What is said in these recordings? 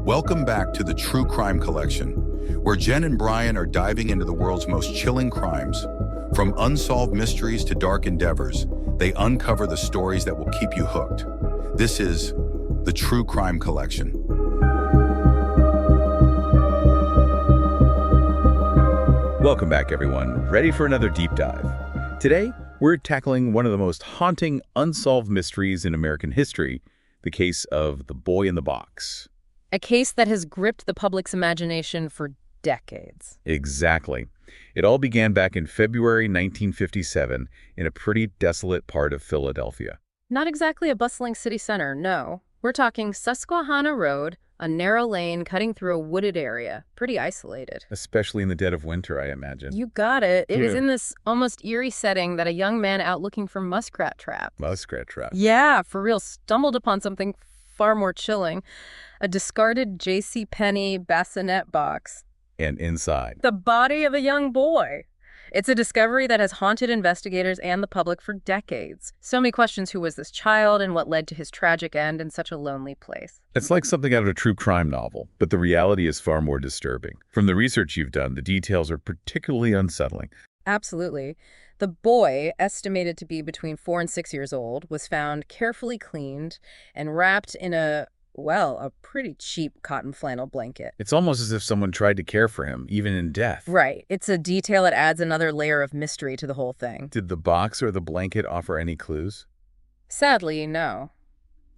Welcome back to the True Crime Collection, where Jen and Brian are diving into the world's most chilling crimes. From unsolved mysteries to dark endeavors, they uncover the stories that will keep you hooked. This is the True Crime Collection. Welcome back, everyone. Ready for another deep dive? Today, we're tackling one of the most haunting, unsolved mysteries in American history, the case of the boy in the box. A case that has gripped the public's imagination for decades. Exactly. It all began back in February 1957 in a pretty desolate part of Philadelphia. Not exactly a bustling city center, no. We're talking Susquehanna Road, a narrow lane cutting through a wooded area. Pretty isolated. Especially in the dead of winter, I imagine. You got it. It is in this almost eerie setting that a young man out looking for muskrat traps. Muskrat traps. Yeah, for real. Stumbled upon something far more chilling. A discarded J.C. bassinet box. And inside, the body of a young boy. It's a discovery that has haunted investigators and the public for decades. So many questions: who was this child and what led to his tragic end in such a lonely place? It's like something out of a true crime novel, but the reality is far more disturbing. From the research you've done, the details are particularly unsettling. Absolutely. The boy, estimated to be between 4 and 6 years old, was found carefully cleaned and wrapped in a pretty cheap cotton flannel blanket. It's almost as if someone tried to care for him, even in death. Right. It's a detail that adds another layer of mystery to the whole thing. Did the box or the blanket offer any clues? Sadly, no.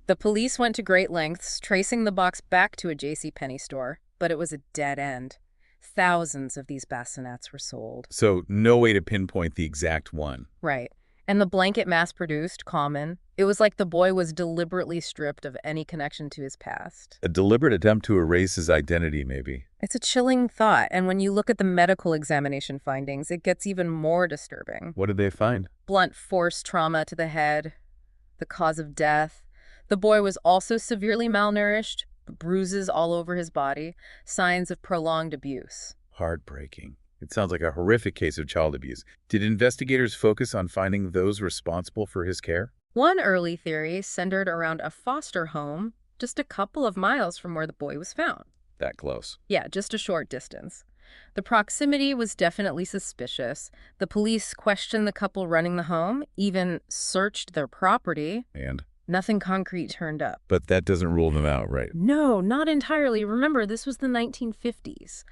The police went to great lengths, tracing the box back to a J.C. store, but it was a dead end. Thousands of these bassinets were sold. So no way to pinpoint the exact one. Right. And the blanket mass-produced, common. It was like the boy was deliberately stripped of any connection to his past. A deliberate attempt to erase his identity, maybe. It's a chilling thought, and when you look at the medical examination findings, it gets even more disturbing. What did they find? Blunt force trauma to the head, the cause of death. The boy was also severely malnourished, bruises all over his body, signs of prolonged abuse. Heartbreaking. It sounds like a horrific case of child abuse. Did investigators focus on finding those responsible for his care? One early theory centered around a foster home just a couple of miles from where the boy was found. That close. Yeah, just a short distance. The proximity was definitely suspicious. The police questioned the couple running the home, even searched their property. And? Nothing concrete turned up. But that doesn't rule them out, right? No, not entirely. Remember, this was the 1950s.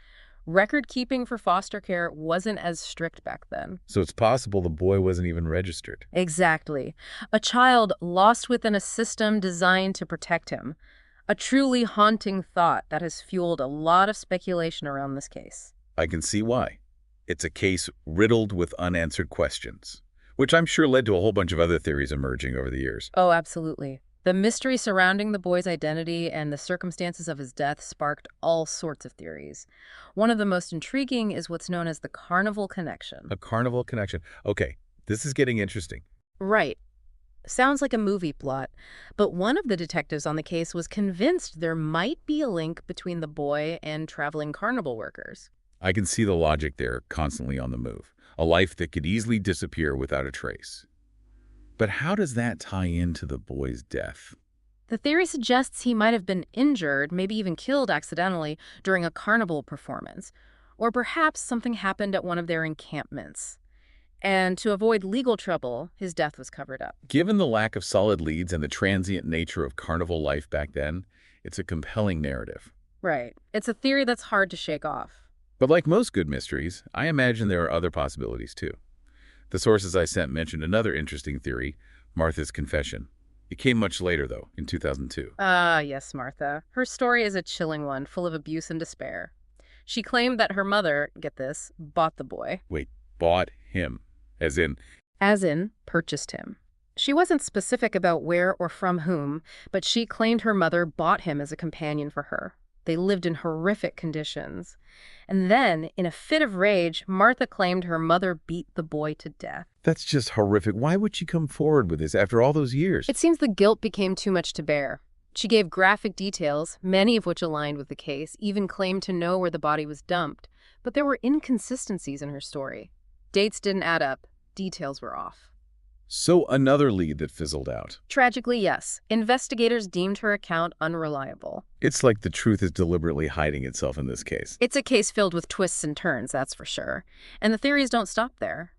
Record-keeping for foster care wasn't as strict back then. So it's possible the boy wasn't even registered. Exactly. A child lost within a system designed to protect him. A truly haunting thought that has fueled a lot of speculation around this case. I can see why. It's a case riddled with unanswered questions, which I'm sure led to a whole bunch of other theories emerging over the years. Oh, absolutely. The mystery surrounding the boy's identity and the circumstances of his death sparked all sorts of theories. One of the most intriguing is what's known as the carnival connection. A carnival connection. Okay, this is getting interesting. Right. Sounds like a movie plot, but one of the detectives on the case was convinced there might be a link between the boy and traveling carnival workers. I can see the logic there, constantly on the move. A life that could easily disappear without a trace. But how does that tie into the boy's death? The theory suggests he might have been injured, maybe even killed accidentally, during a carnival performance. Or perhaps something happened at one of their encampments. And to avoid legal trouble, his death was covered up. Given the lack of solid leads and the transient nature of carnival life back then, it's a compelling narrative. Right. It's a theory that's hard to shake off. But like most good mysteries, I imagine there are other possibilities too. The sources I sent mentioned another interesting theory, Martha's confession. It came much later, though, in 2002. Yes, Martha. Her story is a chilling one, full of abuse and despair. She claimed that her mother, get this, bought the boy. Wait, bought him? As in, purchased him. She wasn't specific about where or from whom, but she claimed her mother bought him as a companion for her. They lived in horrific conditions. And then, in a fit of rage, Martha claimed her mother beat the boy to death. That's just horrific. Why would she come forward with this after all those years? It seems the guilt became too much to bear. She gave graphic details, many of which aligned with the case, even claimed to know where the body was dumped. But there were inconsistencies in her story. Dates didn't add up. Details were off. So another lead that fizzled out. Tragically, yes. Investigators deemed her account unreliable. It's like the truth is deliberately hiding itself in this case. It's a case filled with twists and turns, that's for sure. And the theories don't stop there.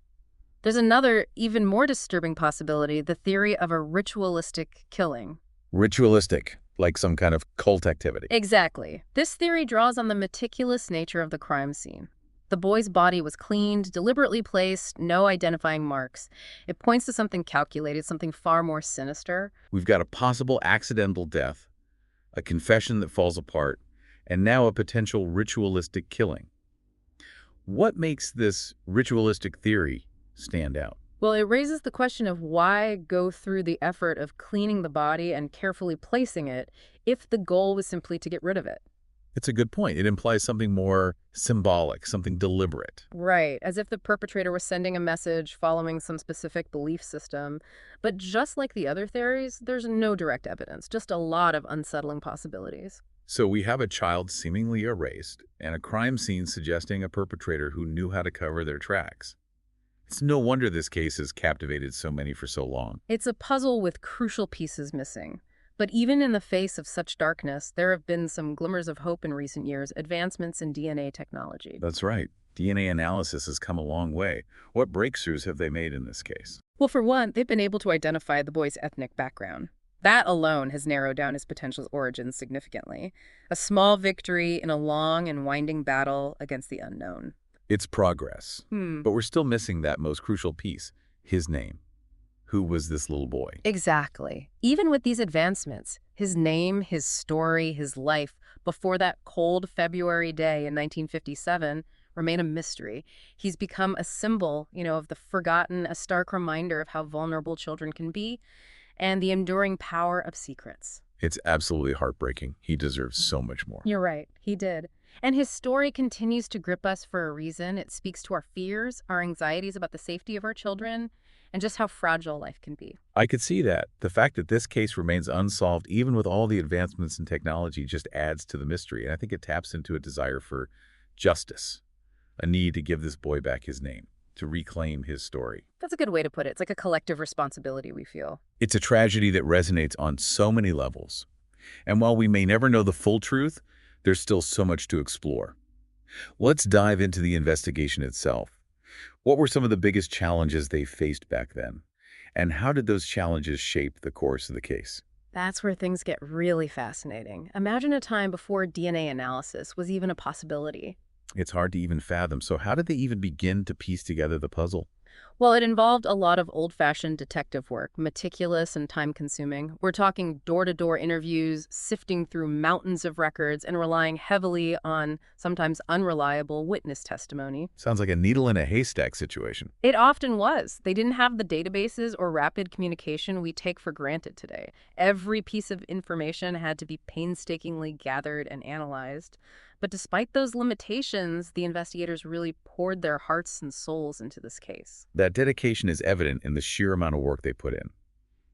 There's another, even more disturbing possibility, the theory of a ritualistic killing. Ritualistic, like some kind of cult activity. Exactly. This theory draws on the meticulous nature of the crime scene. The boy's body was cleaned, deliberately placed, no identifying marks. It points to something calculated, something far more sinister. We've got a possible accidental death, a confession that falls apart, and now a potential ritualistic killing. What makes this ritualistic theory stand out? Well, it raises the question of why go through the effort of cleaning the body and carefully placing it if the goal was simply to get rid of it. It's a good point. It implies something more symbolic, something deliberate. Right, as if the perpetrator was sending a message following some specific belief system. But just like the other theories, there's no direct evidence, just a lot of unsettling possibilities. So we have a child seemingly erased and a crime scene suggesting a perpetrator who knew how to cover their tracks. It's no wonder this case has captivated so many for so long. It's a puzzle with crucial pieces missing. But even in the face of such darkness, there have been some glimmers of hope in recent years, advancements in DNA technology. That's right. DNA analysis has come a long way. What breakthroughs have they made in this case? Well, for one, they've been able to identify the boy's ethnic background. That alone has narrowed down his potential origins significantly. A small victory in a long and winding battle against the unknown. It's progress. But we're still missing that most crucial piece, his name. Who was this little boy? Exactly. Even with these advancements, his name, his story, his life, before that cold February day in 1957, remain a mystery. He's become a symbol, of the forgotten, a stark reminder of how vulnerable children can be, and the enduring power of secrets. It's absolutely heartbreaking. He deserves so much more. You're right, he did. And his story continues to grip us for a reason. It speaks to our fears, our anxieties about the safety of our children, and just how fragile life can be. I could see that. The fact that this case remains unsolved, even with all the advancements in technology, just adds to the mystery. And I think it taps into a desire for justice, a need to give this boy back his name, to reclaim his story. That's a good way to put it. It's like a collective responsibility we feel. It's a tragedy that resonates on so many levels. And while we may never know the full truth, there's still so much to explore. Let's dive into the investigation itself. What were some of the biggest challenges they faced back then? And how did those challenges shape the course of the case? That's where things get really fascinating. Imagine a time before DNA analysis was even a possibility. It's hard to even fathom. So how did they even begin to piece together the puzzle? Well, it involved a lot of old-fashioned detective work, meticulous and time-consuming. We're talking door-to-door interviews, sifting through mountains of records, and relying heavily on sometimes unreliable witness testimony. Sounds like a needle in a haystack situation. It often was. They didn't have the databases or rapid communication we take for granted today. Every piece of information had to be painstakingly gathered and analyzed. But despite those limitations, the investigators really poured their hearts and souls into this case. That dedication is evident in the sheer amount of work they put in.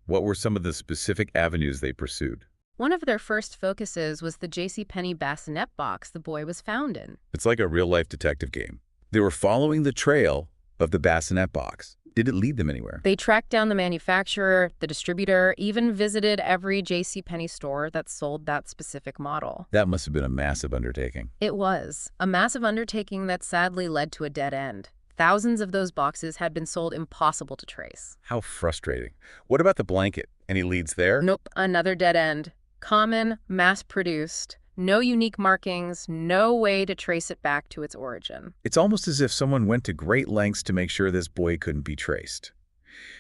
What were some of the specific avenues they pursued? One of their first focuses was the JCPenney bassinet box the boy was found in. It's like a real-life detective game. They were following the trail of the bassinet box. Did it lead them anywhere? They tracked down the manufacturer, the distributor, even visited every JCPenney store that sold that specific model. That must have been a massive undertaking. It was. A massive undertaking that sadly led to a dead end. Thousands of those boxes had been sold impossible to trace. How frustrating. What about the blanket? Any leads there? Nope, another dead end. Common, mass-produced, no unique markings, no way to trace it back to its origin. It's almost as if someone went to great lengths to make sure this boy couldn't be traced.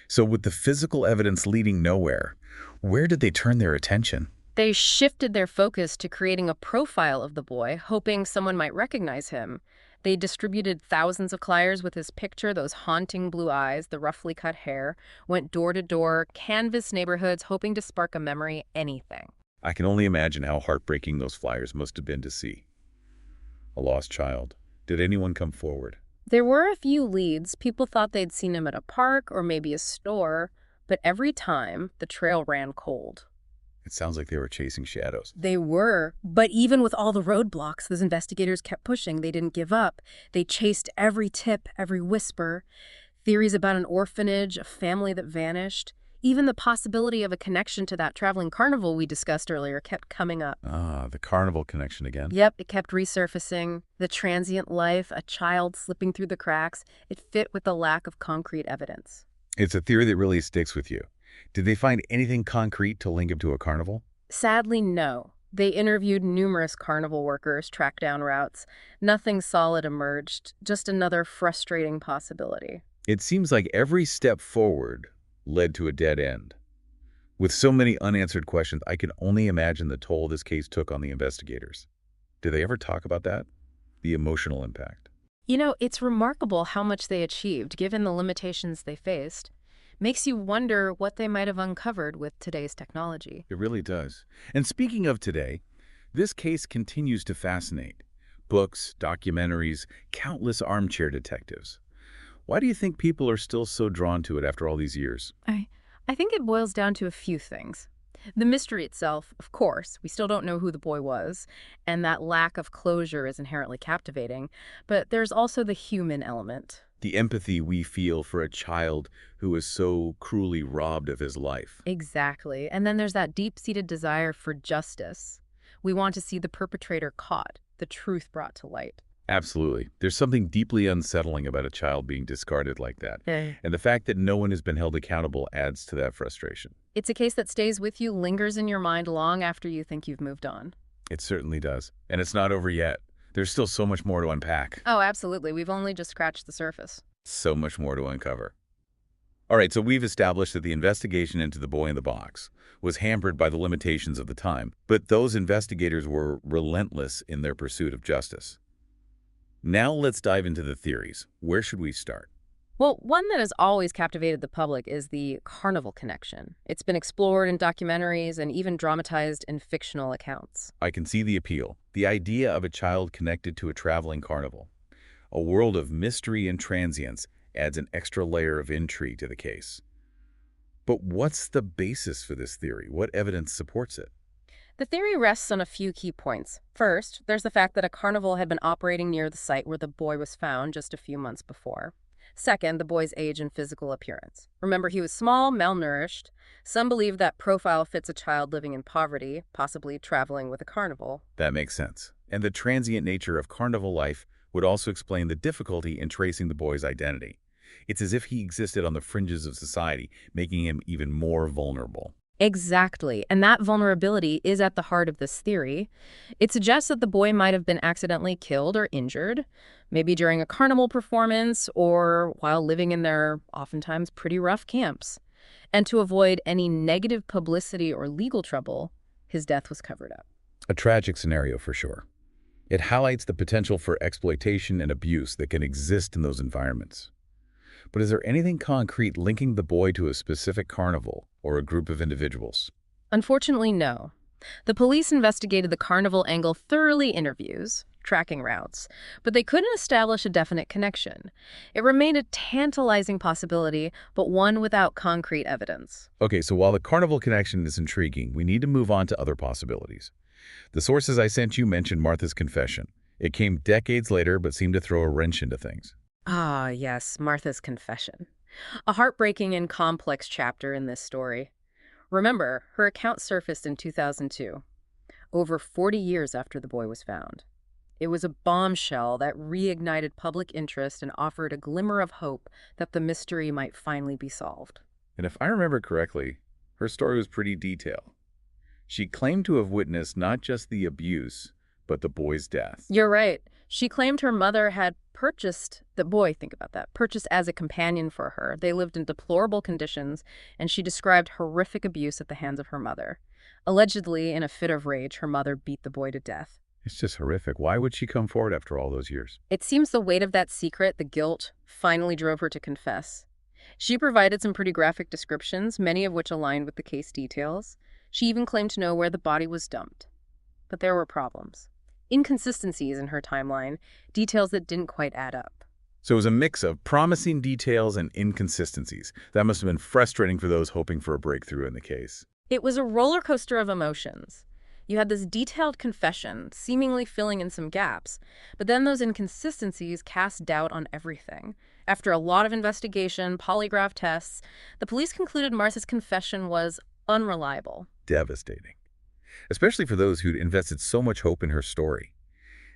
So with the physical evidence leading nowhere, where did they turn their attention? They shifted their focus to creating a profile of the boy, hoping someone might recognize him. They distributed thousands of flyers with his picture, those haunting blue eyes, the roughly cut hair, went door to door, canvassed neighborhoods, hoping to spark a memory, anything. I can only imagine how heartbreaking those flyers must have been to see. A lost child. Did anyone come forward? There were a few leads. People thought they'd seen him at a park or maybe a store, but every time, the trail ran cold. It sounds like they were chasing shadows. They were, but even with all the roadblocks, those investigators kept pushing. They didn't give up. They chased every tip, every whisper. Theories about an orphanage, a family that vanished, even the possibility of a connection to that traveling carnival we discussed earlier kept coming up. Ah, the carnival connection again. Yep, it kept resurfacing. The transient life, a child slipping through the cracks, it fit with the lack of concrete evidence. It's a theory that really sticks with you. Did they find anything concrete to link him to a carnival? Sadly, no. They interviewed numerous carnival workers, tracked down routes. Nothing solid emerged, just another frustrating possibility. It seems like every step forward led to a dead end. With so many unanswered questions, I can only imagine the toll this case took on the investigators. Did they ever talk about that? The emotional impact. You know, it's remarkable how much they achieved, given the limitations they faced. Makes you wonder what they might have uncovered with today's technology. It really does. And speaking of today, this case continues to fascinate. Books, documentaries, countless armchair detectives. Why do you think people are still so drawn to it after all these years? I think it boils down to a few things. The mystery itself, of course, we still don't know who the boy was, and that lack of closure is inherently captivating, but there's also the human element. The empathy we feel for a child who is so cruelly robbed of his life. Exactly. And then there's that deep-seated desire for justice. We want to see the perpetrator caught, the truth brought to light. Absolutely. There's something deeply unsettling about a child being discarded like that. And the fact that no one has been held accountable adds to that frustration. It's a case that stays with you, lingers in your mind long after you think you've moved on. It certainly does. And it's not over yet. There's still so much more to unpack. Oh, absolutely. We've only just scratched the surface. So much more to uncover. All right, so we've established that the investigation into the boy in the box was hampered by the limitations of the time, but those investigators were relentless in their pursuit of justice. Now let's dive into the theories. Where should we start? Well, one that has always captivated the public is the carnival connection. It's been explored in documentaries and even dramatized in fictional accounts. I can see the appeal. The idea of a child connected to a traveling carnival. A world of mystery and transience adds an extra layer of intrigue to the case. But what's the basis for this theory? What evidence supports it? The theory rests on a few key points. First, there's the fact that a carnival had been operating near the site where the boy was found just a few months before. Second, the boy's age and physical appearance. Remember, he was small, malnourished. Some believe that profile fits a child living in poverty, possibly traveling with a carnival. That makes sense. And the transient nature of carnival life would also explain the difficulty in tracing the boy's identity. It's as if he existed on the fringes of society, making him even more vulnerable. Exactly, and that vulnerability is at the heart of this theory. It suggests that the boy might have been accidentally killed or injured, maybe during a carnival performance or while living in their oftentimes pretty rough camps. And to avoid any negative publicity or legal trouble, his death was covered up. A tragic scenario for sure. It highlights the potential for exploitation and abuse that can exist in those environments. But is there anything concrete linking the boy to a specific carnival or a group of individuals? Unfortunately, no. The police investigated the carnival angle thoroughly, interviews, tracking routes, but they couldn't establish a definite connection. It remained a tantalizing possibility, but one without concrete evidence. Okay, so while the carnival connection is intriguing, we need to move on to other possibilities. The sources I sent you mentioned Martha's confession. It came decades later, but seemed to throw a wrench into things. Ah, yes, Martha's confession. A heartbreaking and complex chapter in this story. Remember, her account surfaced in 2002, over 40 years after the boy was found. It was a bombshell that reignited public interest and offered a glimmer of hope that the mystery might finally be solved. And if I remember correctly, her story was pretty detailed. She claimed to have witnessed not just the abuse, but the boy's death. You're right. She claimed her mother had purchased the boy, think about that, purchased as a companion for her. They lived in deplorable conditions, and she described horrific abuse at the hands of her mother. Allegedly, in a fit of rage, her mother beat the boy to death. It's just horrific. Why would she come forward after all those years? It seems the weight of that secret, the guilt, finally drove her to confess. She provided some pretty graphic descriptions, many of which aligned with the case details. She even claimed to know where the body was dumped. But there were problems. Inconsistencies in her timeline, details that didn't quite add up. So it was a mix of promising details and inconsistencies. That must have been frustrating for those hoping for a breakthrough in the case. It was a roller coaster of emotions. You had this detailed confession, seemingly filling in some gaps, but then those inconsistencies cast doubt on everything. After a lot of investigation, polygraph tests, the police concluded Martha's confession was unreliable. Devastating, especially for those who'd invested so much hope in her story.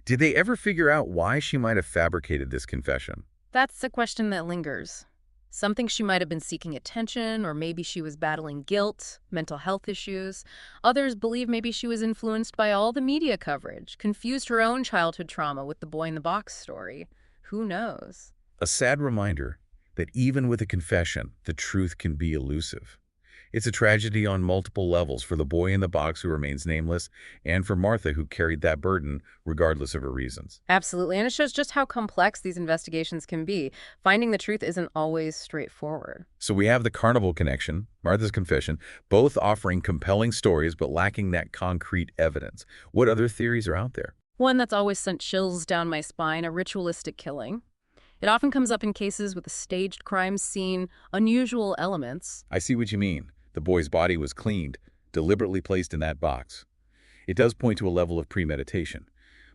Did they ever figure out why she might have fabricated this confession? That's a question that lingers. Some think she might have been seeking attention, or maybe she was battling guilt, mental health issues. Others believe maybe she was influenced by all the media coverage, confused her own childhood trauma with the boy in the box story. Who knows? A sad reminder that even with a confession, the truth can be elusive. It's a tragedy on multiple levels for the boy in the box who remains nameless, and for Martha, who carried that burden regardless of her reasons. Absolutely, and it shows just how complex these investigations can be. Finding the truth isn't always straightforward. So we have the carnival connection, Martha's confession, both offering compelling stories but lacking that concrete evidence. What other theories are out there? One that's always sent chills down my spine, a ritualistic killing. It often comes up in cases with a staged crime scene, unusual elements. I see what you mean. The boy's body was cleaned, deliberately placed in that box. It does point to a level of premeditation,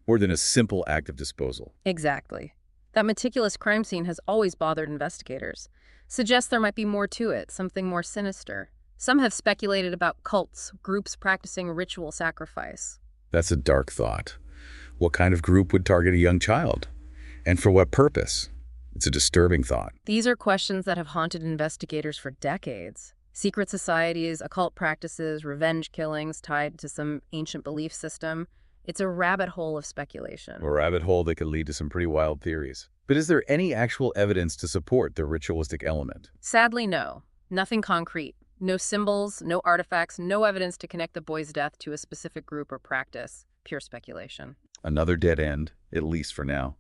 more than a simple act of disposal. Exactly. That meticulous crime scene has always bothered investigators. Suggests there might be more to it, something more sinister. Some have speculated about cults, groups practicing ritual sacrifice. That's a dark thought. What kind of group would target a young child? And for what purpose? It's a disturbing thought. These are questions that have haunted investigators for decades. Secret societies, occult practices, revenge killings tied to some ancient belief system. It's a rabbit hole of speculation. A rabbit hole that could lead to some pretty wild theories. But is there any actual evidence to support the ritualistic element? Sadly, no. Nothing concrete. No symbols, no artifacts, no evidence to connect the boy's death to a specific group or practice. Pure speculation. Another dead end, at least for now.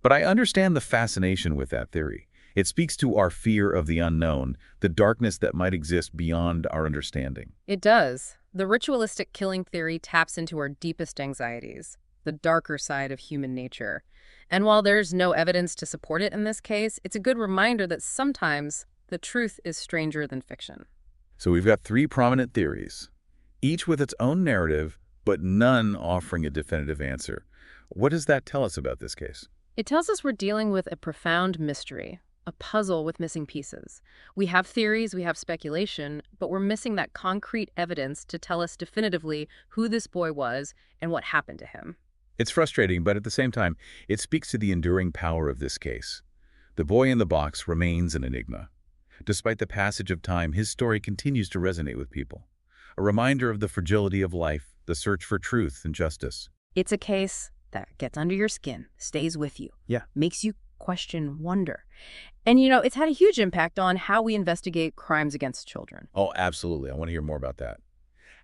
But I understand the fascination with that theory. It speaks to our fear of the unknown, the darkness that might exist beyond our understanding. It does. The ritualistic killing theory taps into our deepest anxieties, the darker side of human nature. And while there's no evidence to support it in this case, it's a good reminder that sometimes the truth is stranger than fiction. So we've got three prominent theories, each with its own narrative, but none offering a definitive answer. What does that tell us about this case? It tells us we're dealing with a profound mystery, a puzzle with missing pieces. We have theories, we have speculation, but we're missing that concrete evidence to tell us definitively who this boy was and what happened to him. It's frustrating, but at the same time, it speaks to the enduring power of this case. The boy in the box remains an enigma. Despite the passage of time, his story continues to resonate with people. A reminder of the fragility of life, the search for truth and justice. It's a case that gets under your skin, stays with you. Yeah. Makes you question, wonder. And it's had a huge impact on how we investigate crimes against children. Oh, absolutely. I want to hear more about that.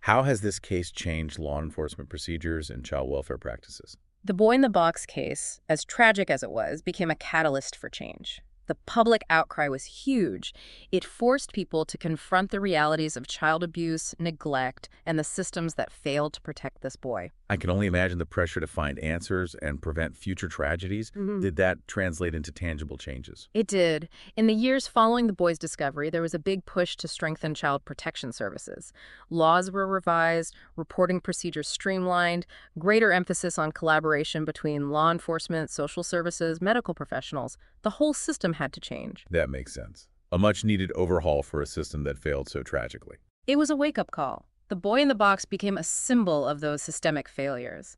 How has this case changed law enforcement procedures and child welfare practices? The boy in the box case, as tragic as it was, became a catalyst for change. The public outcry was huge. It forced people to confront the realities of child abuse, neglect, and the systems that failed to protect this boy. I can only imagine the pressure to find answers and prevent future tragedies. Did that translate into tangible changes? It did. In the years following the boy's discovery, there was a big push to strengthen child protection services. Laws were revised, reporting procedures streamlined, greater emphasis on collaboration between law enforcement, social services, medical professionals. The whole system had to change. That makes sense. A much-needed overhaul for a system that failed so tragically. It was a wake-up call. The boy in the box became a symbol of those systemic failures.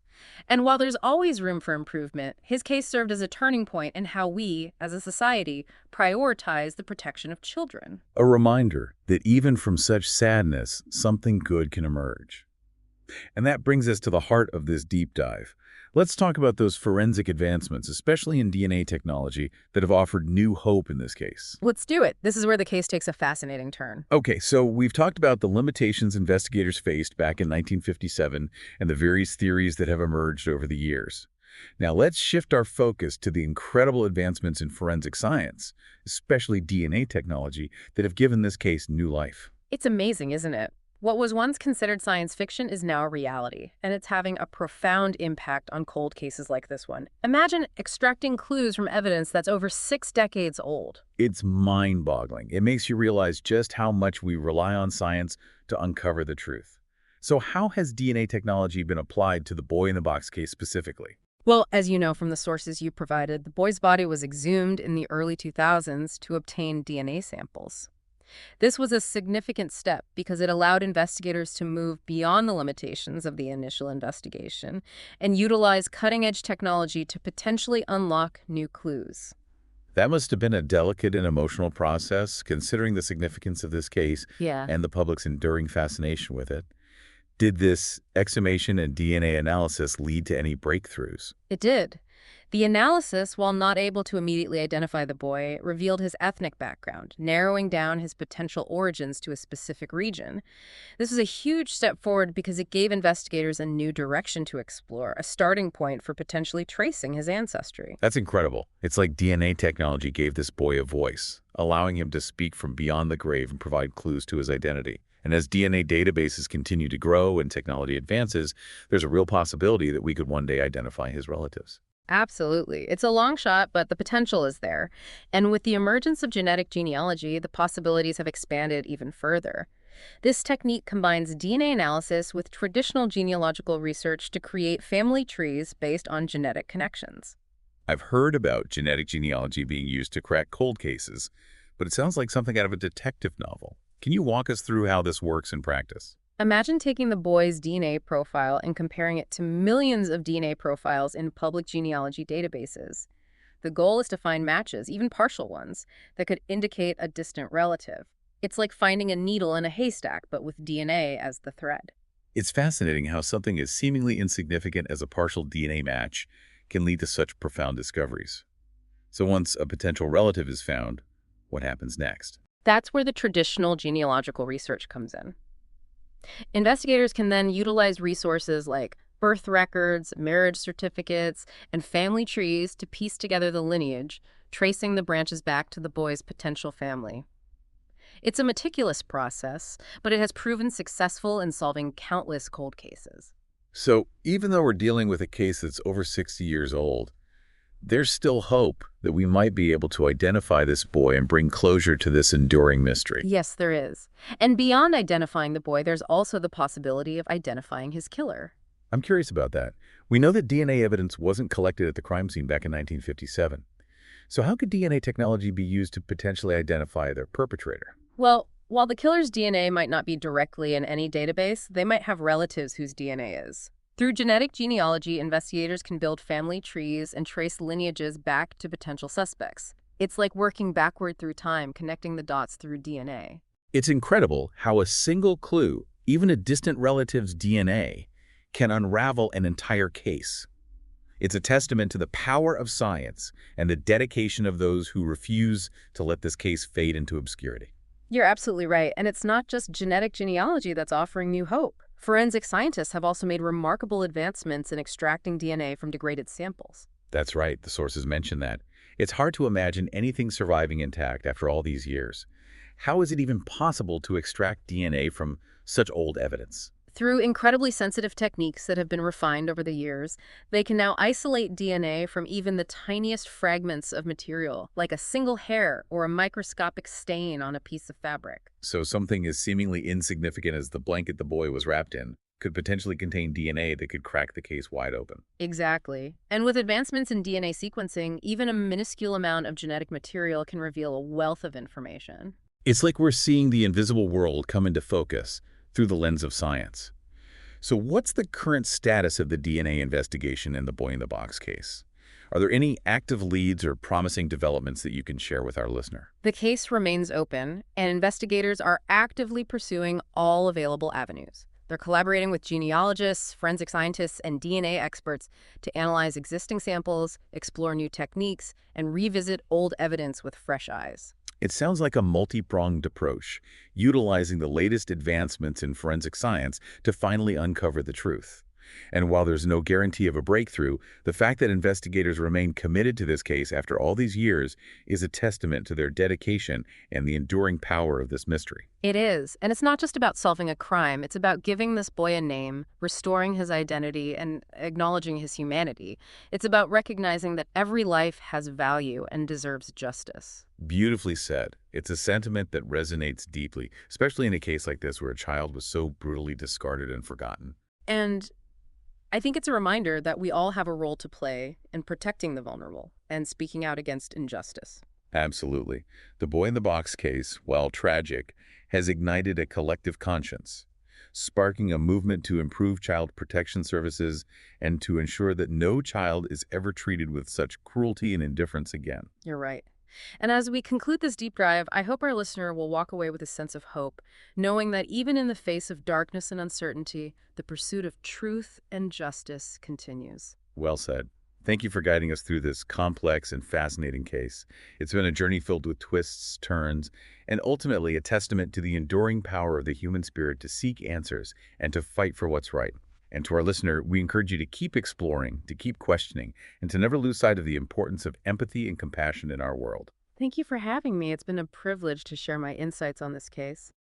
And while there's always room for improvement, his case served as a turning point in how we, as a society, prioritize the protection of children. A reminder that even from such sadness, something good can emerge. And that brings us to the heart of this deep dive. Let's talk about those forensic advancements, especially in DNA technology, that have offered new hope in this case. Let's do it. This is where the case takes a fascinating turn. Okay, so we've talked about the limitations investigators faced back in 1957 and the various theories that have emerged over the years. Now let's shift our focus to the incredible advancements in forensic science, especially DNA technology, that have given this case new life. It's amazing, isn't it? What was once considered science fiction is now a reality, and it's having a profound impact on cold cases like this one. Imagine extracting clues from evidence that's over 6 decades old. It's mind-boggling. It makes you realize just how much we rely on science to uncover the truth. So how has DNA technology been applied to the boy-in-the-box case specifically? Well, as you know from the sources you provided, the boy's body was exhumed in the early 2000s to obtain DNA samples. This was a significant step because it allowed investigators to move beyond the limitations of the initial investigation and utilize cutting-edge technology to potentially unlock new clues. That must have been a delicate and emotional process, considering the significance of this case Yeah. and the public's enduring fascination with it. Did this exhumation and DNA analysis lead to any breakthroughs? It did. The analysis, while not able to immediately identify the boy, revealed his ethnic background, narrowing down his potential origins to a specific region. This was a huge step forward because it gave investigators a new direction to explore, a starting point for potentially tracing his ancestry. That's incredible. It's like DNA technology gave this boy a voice, allowing him to speak from beyond the grave and provide clues to his identity. And as DNA databases continue to grow and technology advances, there's a real possibility that we could one day identify his relatives. Absolutely. It's a long shot, but the potential is there. And with the emergence of genetic genealogy, the possibilities have expanded even further. This technique combines DNA analysis with traditional genealogical research to create family trees based on genetic connections. I've heard about genetic genealogy being used to crack cold cases, but it sounds like something out of a detective novel. Can you walk us through how this works in practice? Imagine taking the boy's DNA profile and comparing it to millions of DNA profiles in public genealogy databases. The goal is to find matches, even partial ones, that could indicate a distant relative. It's like finding a needle in a haystack, but with DNA as the thread. It's fascinating how something as seemingly insignificant as a partial DNA match can lead to such profound discoveries. So once a potential relative is found, what happens next? That's where the traditional genealogical research comes in. Investigators can then utilize resources like birth records, marriage certificates, and family trees to piece together the lineage, tracing the branches back to the boy's potential family. It's a meticulous process, but it has proven successful in solving countless cold cases. So even though we're dealing with a case that's over 60 years old, there's still hope that we might be able to identify this boy and bring closure to this enduring mystery. Yes, there is. And beyond identifying the boy, there's also the possibility of identifying his killer. I'm curious about that. We know that DNA evidence wasn't collected at the crime scene back in 1957. So how could DNA technology be used to potentially identify their perpetrator? Well, while the killer's DNA might not be directly in any database, they might have relatives whose DNA is. Through genetic genealogy, investigators can build family trees and trace lineages back to potential suspects. It's like working backward through time, connecting the dots through DNA. It's incredible how a single clue, even a distant relative's DNA, can unravel an entire case. It's a testament to the power of science and the dedication of those who refuse to let this case fade into obscurity. You're absolutely right. And it's not just genetic genealogy that's offering new hope. Forensic scientists have also made remarkable advancements in extracting DNA from degraded samples. That's right, the sources mention that. It's hard to imagine anything surviving intact after all these years. How is it even possible to extract DNA from such old evidence? Through incredibly sensitive techniques that have been refined over the years, they can now isolate DNA from even the tiniest fragments of material, like a single hair or a microscopic stain on a piece of fabric. So something as seemingly insignificant as the blanket the boy was wrapped in could potentially contain DNA that could crack the case wide open. Exactly. And with advancements in DNA sequencing, even a minuscule amount of genetic material can reveal a wealth of information. It's like we're seeing the invisible world come into focus through the lens of science. So what's the current status of the DNA investigation in the boy-in-the-box case? Are there any active leads or promising developments that you can share with our listener? The case remains open, and investigators are actively pursuing all available avenues. They're collaborating with genealogists, forensic scientists, and DNA experts to analyze existing samples, explore new techniques, and revisit old evidence with fresh eyes. It sounds like a multi-pronged approach, utilizing the latest advancements in forensic science to finally uncover the truth. And while there's no guarantee of a breakthrough, the fact that investigators remain committed to this case after all these years is a testament to their dedication and the enduring power of this mystery. It is. And it's not just about solving a crime. It's about giving this boy a name, restoring his identity, and acknowledging his humanity. It's about recognizing that every life has value and deserves justice. Beautifully said. It's a sentiment that resonates deeply, especially in a case like this where a child was so brutally discarded and forgotten. And I think it's a reminder that we all have a role to play in protecting the vulnerable and speaking out against injustice. Absolutely. The Boy in the Box case, while tragic, has ignited a collective conscience, sparking a movement to improve child protection services and to ensure that no child is ever treated with such cruelty and indifference again. You're right. And as we conclude this deep dive, I hope our listener will walk away with a sense of hope, knowing that even in the face of darkness and uncertainty, the pursuit of truth and justice continues. Well said. Thank you for guiding us through this complex and fascinating case. It's been a journey filled with twists, turns, and ultimately a testament to the enduring power of the human spirit to seek answers and to fight for what's right. And to our listener, we encourage you to keep exploring, to keep questioning, and to never lose sight of the importance of empathy and compassion in our world. Thank you for having me. It's been a privilege to share my insights on this case.